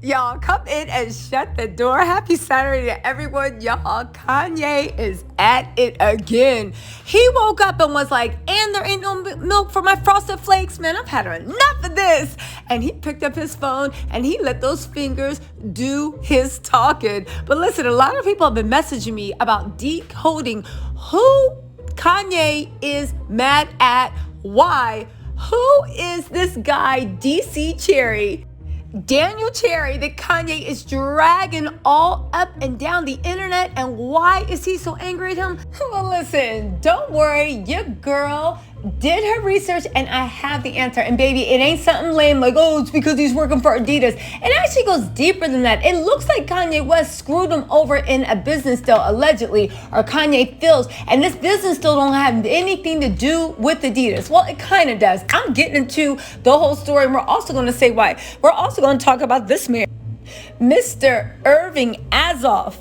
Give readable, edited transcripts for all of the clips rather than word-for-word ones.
Y'all, come in and shut the door. Happy Saturday to everyone. Y'all, Kanye is at it again. He woke up and was like, and there ain't no milk for my Frosted Flakes. Man, I've had enough of this. And he picked up his phone and he let those fingers do his talking. But listen, a lot of people have been messaging me about decoding who Kanye is mad at, why, who is this guy, DC Cherry, Daniel Cherry, that Kanye is dragging all up and down the internet, and why is he so angry at him? Well, listen, don't worry, your girl did her research and I have the answer. And baby, it ain't something lame like, oh, it's because he's working for Adidas. It actually goes deeper than that. It looks like Kanye West screwed him over in a business deal, allegedly, or Kanye feels, and this business deal don't have anything to do with Adidas. Well, it kind of does. I'm getting into the whole story, and we're also going to say why. We're also going to talk about this man, Mr. Irving Azoff,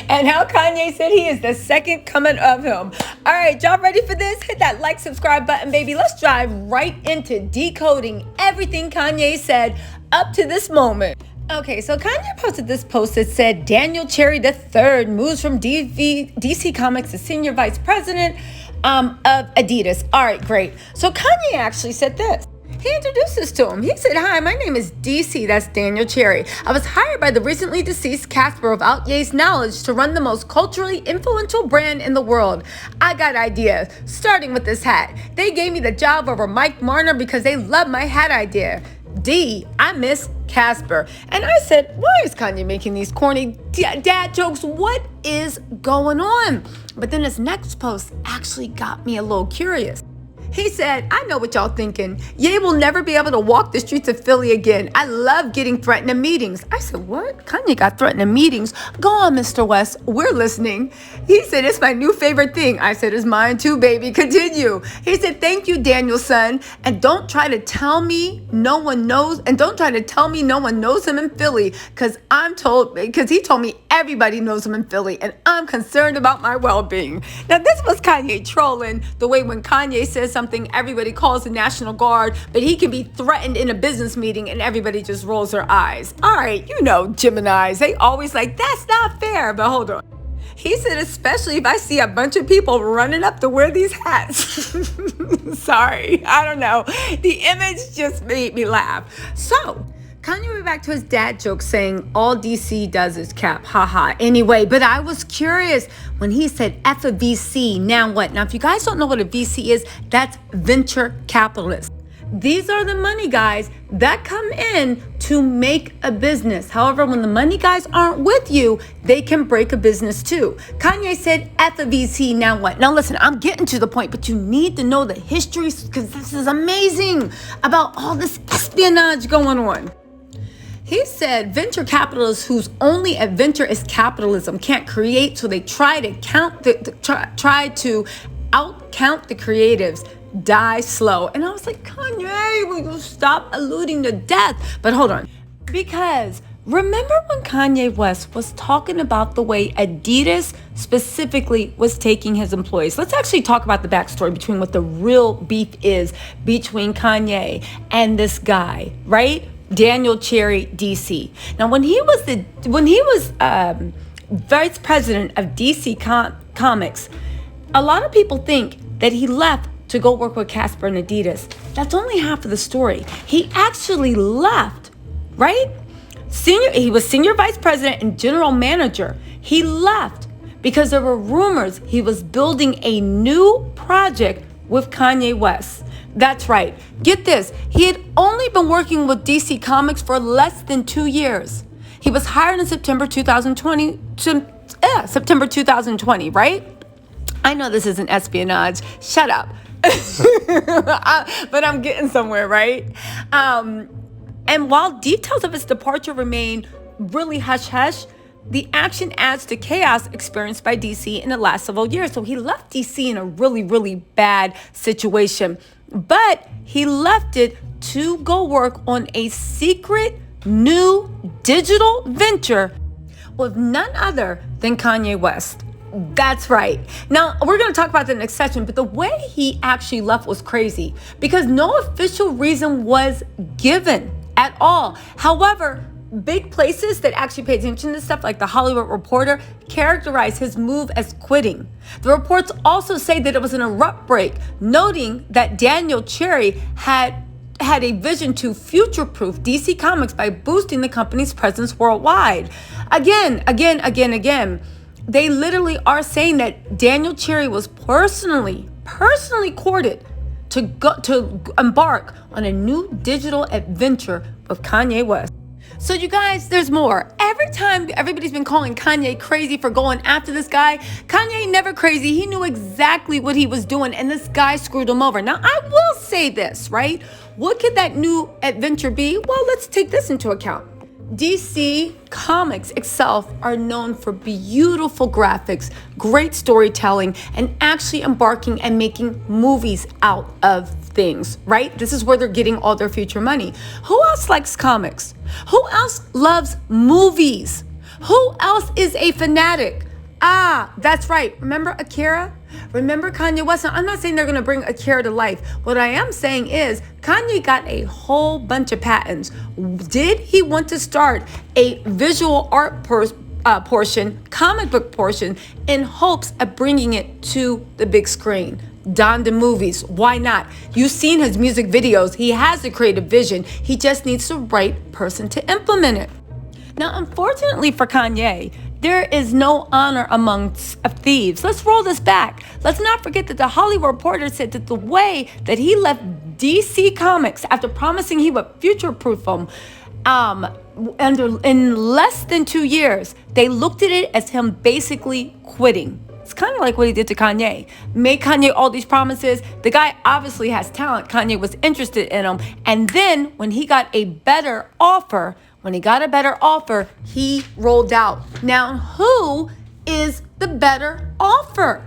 and how Kanye said he is the second coming of him. All right, y'all ready for this? Hit that like, subscribe button, baby. Let's dive right into decoding everything Kanye said up to this moment. Okay, so Kanye posted this post that said, Daniel Cherry III moves from DC Comics to senior vice president of Adidas. All right, great. So Kanye actually said this. He introduced us to him. He said, hi, my name is DC, that's Daniel Cherry. I was hired by the recently deceased Casper without Ye's knowledge to run the most culturally influential brand in the world. I got ideas, starting with this hat. They gave me the job over Mike Marner because they love my hat idea. D, I miss Casper. And I said, why is Kanye making these corny dad jokes? What is going on? But then his next post actually got me a little curious. He said, I know what y'all thinking. Ye will never be able to walk the streets of Philly again. I love getting threatened in meetings. I said, what? Kanye got threatened in meetings? Go on, Mr. West. We're listening. He said, it's my new favorite thing. I said, it's mine too, baby. Continue. He said, thank you, Daniel, son. And don't try to tell me no one knows. And don't try to tell me no one knows him in Philly. Because he told me everybody knows him in Philly. And I'm concerned about my well-being. Now, this was Kanye trolling the way when Kanye says something, everybody calls the National Guard, but he can be threatened in a business meeting and everybody just rolls their eyes. All right, you know, Geminis, they always like, that's not fair, but hold on. He said, especially if I see a bunch of people running up to wear these hats. Sorry, I don't know. The image just made me laugh. So, Kanye went back to his dad joke saying all DC does is cap, haha. Anyway, but I was curious when he said F a VC, now what? Now, if you guys don't know what a VC is, that's venture capitalist. These are the money guys that come in to make a business. However, when the money guys aren't with you, they can break a business too. Kanye said F a VC, now what? Now listen, I'm getting to the point, but you need to know the history because this is amazing about all this espionage going on. He said venture capitalists whose only adventure is capitalism can't create, so they try to try to out-count the creatives, die slow. And I was like, Kanye, will you stop alluding to death? But hold on, because remember when Kanye West was talking about the way Adidas specifically was taking his employees? Let's actually talk about the backstory between what the real beef is between Kanye and this guy, right? Daniel Cherry, DC. Now, when he was vice president of DC Comics, a lot of people think that he left to go work with Casper and Adidas. That's only half of the story. He actually left, right? He was senior vice president and general manager. He left because there were rumors he was building a new project with Kanye West. That's right. Get this. He had only been working with DC Comics for less than 2 years. He was hired in September 2020, right? I know this isn't espionage. Shut up. But I'm getting somewhere, right? And while details of his departure remain really hush-hush, the action adds to chaos experienced by DC in the last several years. So he left DC in a really, really bad situation. But he left it to go work on a secret new digital venture with none other than Kanye West. That's right. Now, we're going to talk about that next session, but the way he actually left was crazy because no official reason was given. at all. However, big places that actually pay attention to stuff like the Hollywood Reporter characterize his move as quitting. The reports also say that it was an abrupt break, noting that Daniel Cherry had a vision to future-proof DC Comics by boosting the company's presence worldwide. Again, they literally are saying that Daniel Cherry was personally courted to embark on a new digital adventure with Kanye West. So you guys, there's more. Every time everybody's been calling Kanye crazy for going after this guy, Kanye never crazy. He knew exactly what he was doing, and this guy screwed him over. Now, I will say this, right? What could that new adventure be? Well, let's take this into account. DC Comics itself are known for beautiful graphics, great storytelling, and actually embarking and making movies out of things, right? This is where they're getting all their future money. Who else likes comics? Who else loves movies? Who else is a fanatic? That's right. Remember Akira? Remember Kanye West? Now, I'm not saying they're going to bring Akira to life. What I am saying is Kanye got a whole bunch of patents. Did he want to start a visual art portion, comic book portion, in hopes of bringing it to the big screen? Donda movies, why not? You've seen his music videos. He has a creative vision. He just needs the right person to implement it. Now, unfortunately for Kanye, there is no honor amongst thieves. Let's roll this back. Let's not forget that the Hollywood Reporter said that the way that he left DC Comics after promising he would future-proof them, in less than 2 years, they looked at it as him basically quitting. It's kind of like what he did to Kanye. Made Kanye all these promises. The guy obviously has talent. Kanye was interested in him. And then when he got a better offer, he rolled out. Now, who is the better offer?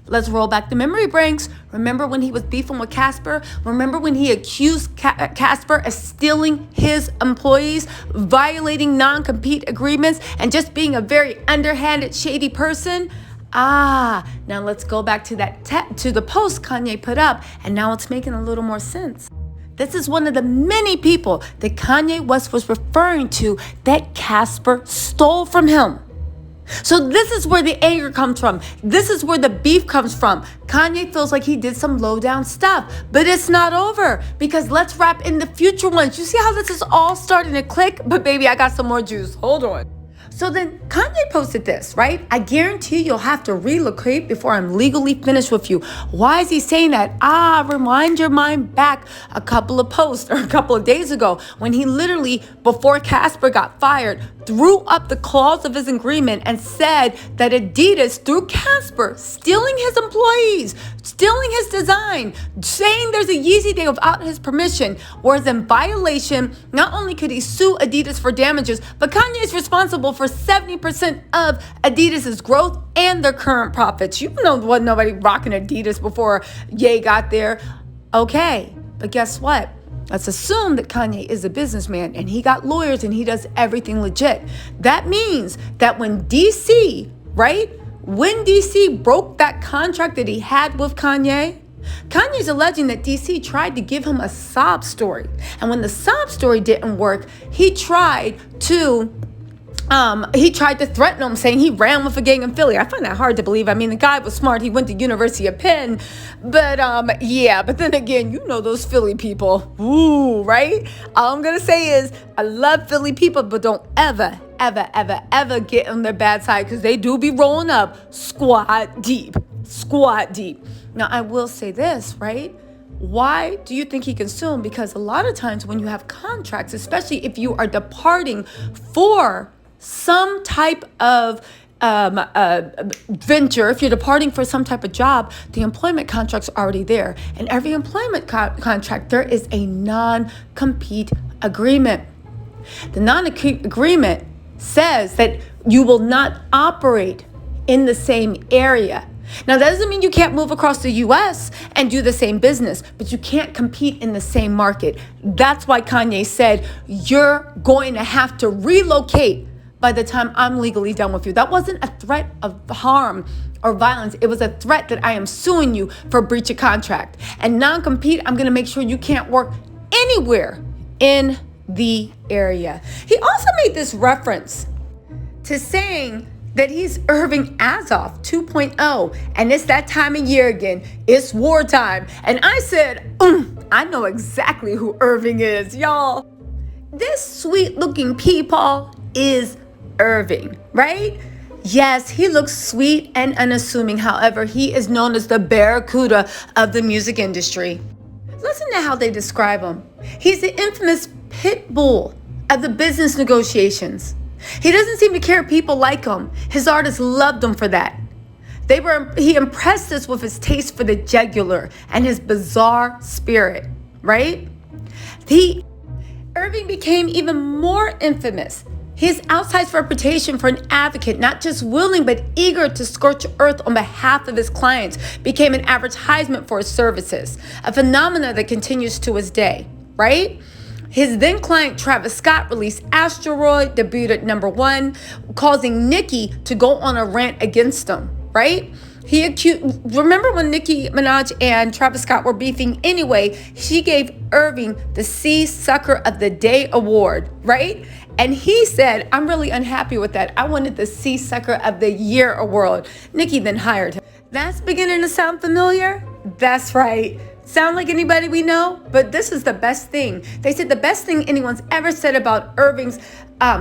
Let's roll back the memory banks. Remember when he was beefing with Casper? Remember when he accused Casper of stealing his employees, violating non-compete agreements, and just being a very underhanded, shady person? Now let's go back to to the post Kanye put up, and now it's making a little more sense. This is one of the many people that Kanye West was referring to that Casper stole from him. So this is where the anger comes from. This is where the beef comes from. Kanye feels like he did some low down stuff, but it's not over, because let's wrap in the future ones. You see how this is all starting to click? But baby, I got some more juice. Hold on. So then Kanye posted this, right? I guarantee you'll have to relocate before I'm legally finished with you. Why is he saying that? Rewind your mind back a couple of posts or a couple of days ago when he literally, before Casper got fired, threw up the clause of his agreement and said that Adidas, through Casper, stealing his employees, stealing his design, saying there's a Yeezy day without his permission, was in violation. Not only could he sue Adidas for damages, but Kanye is responsible for 70% of Adidas's growth and their current profits. You know, wasn't nobody rocking Adidas before Ye got there. Okay, but guess what? Let's assume that Kanye is a businessman and he got lawyers and he does everything legit. That means that when DC, right? When DC broke that contract that he had with Kanye's alleging that DC tried to give him a sob story. And when the sob story didn't work, he tried to threaten him, saying he ran with a gang in Philly. I find that hard to believe. I mean, the guy was smart. He went to University of Penn. But but then again, you know those Philly people. Ooh, right? All I'm going to say is I love Philly people, but don't ever get on their bad side, because they do be rolling up squat deep. Now, I will say this, right? Why do you think he can sue him? Because a lot of times when you have contracts, especially if you are departing for some type of venture, if you're departing for some type of job, the employment contract's already there. And every employment contract, there is a non-compete agreement. The non-compete agreement says that you will not operate in the same area. Now, that doesn't mean you can't move across the U.S. and do the same business, but you can't compete in the same market. That's why Kanye said, you're going to have to relocate by the time I'm legally done with you. That wasn't a threat of harm or violence. It was a threat that I am suing you for breach of contract. And non-compete, I'm going to make sure you can't work anywhere in the area. He also made this reference to saying that he's Irving Azoff 2.0, and it's that time of year again. It's wartime. And I said, I know exactly who Irving is, y'all. This sweet-looking peepaw is Irving, right? Yes, he looks sweet and unassuming. However, he is known as the barracuda of the music industry. Listen to how they describe him. He's the infamous pit bull of the business negotiations. He doesn't seem to care if people like him. His artists loved him for that. He impressed us with his taste for the jugular and his bizarre spirit, right? Irving became even more infamous. His outsized reputation for an advocate, not just willing but eager to scorch earth on behalf of his clients, became an advertisement for his services, a phenomenon that continues to this day, right? His then client Travis Scott released Asteroid, debuted at #1, causing Nicki to go on a rant against him, right? Remember when Nicki Minaj and Travis Scott were beefing anyway, she gave Irving the C Sucker of the Day award, right? And he said, I'm really unhappy with that. I wanted the C Sucker of the Year award. Nicki then hired him. That's beginning to sound familiar? That's right. Sound like anybody we know? But this is the best thing. They said the best thing anyone's ever said about Irving's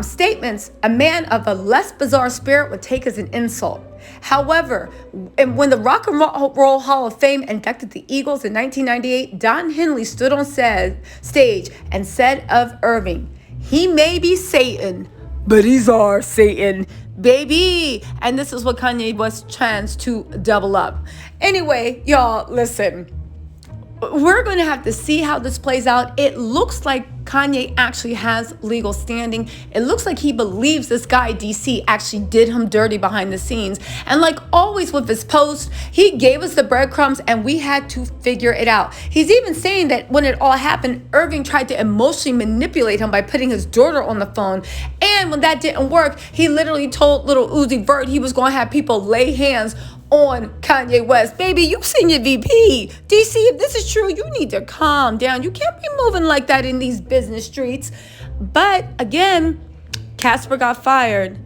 statements, a man of a less bizarre spirit would take as an insult. However, when the Rock and Roll Hall of Fame inducted the Eagles in 1998, Don Henley stood on stage and said of Irving, he may be Satan, but he's our Satan, baby. And this is what Kanye West plans to double up. Anyway, y'all, listen. We're going to have to see how this plays out. It looks like Kanye actually has legal standing. It looks like he believes this guy, DC, actually did him dirty behind the scenes. And like always with his post, he gave us the breadcrumbs and we had to figure it out. He's even saying that when it all happened, Irving tried to emotionally manipulate him by putting his daughter on the phone. And when that didn't work, he literally told little Uzi Vert he was going to have people lay hands on Kanye West. Baby, you've seen your VP. DC, if this is true, you need to calm down. You can't be moving like that in these business streets. But again, Casper got fired.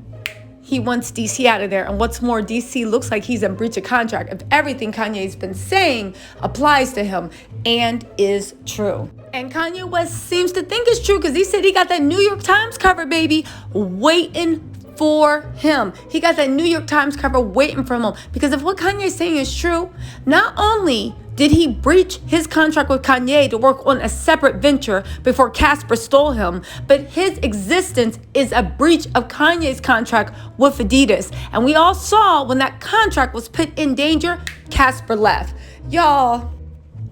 He wants DC out of there. And what's more, DC looks like he's in breach of contract if everything Kanye's been saying applies to him and is true. And Kanye West seems to think it's true because he said he got that New York Times cover, baby, waiting for him. He got that New York Times cover waiting for him. Because if what Kanye's saying is true, not only did he breach his contract with Kanye to work on a separate venture before Casper stole him, but his existence is a breach of Kanye's contract with Adidas. And we all saw when that contract was put in danger, Casper left. Y'all,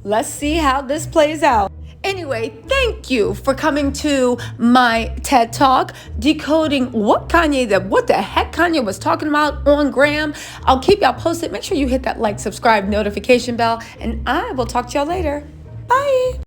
let's see how this plays out. Anyway, thank you for coming to my TED Talk, decoding what the heck Kanye was talking about on Gram. I'll keep y'all posted. Make sure you hit that like, subscribe, notification bell, and I will talk to y'all later. Bye.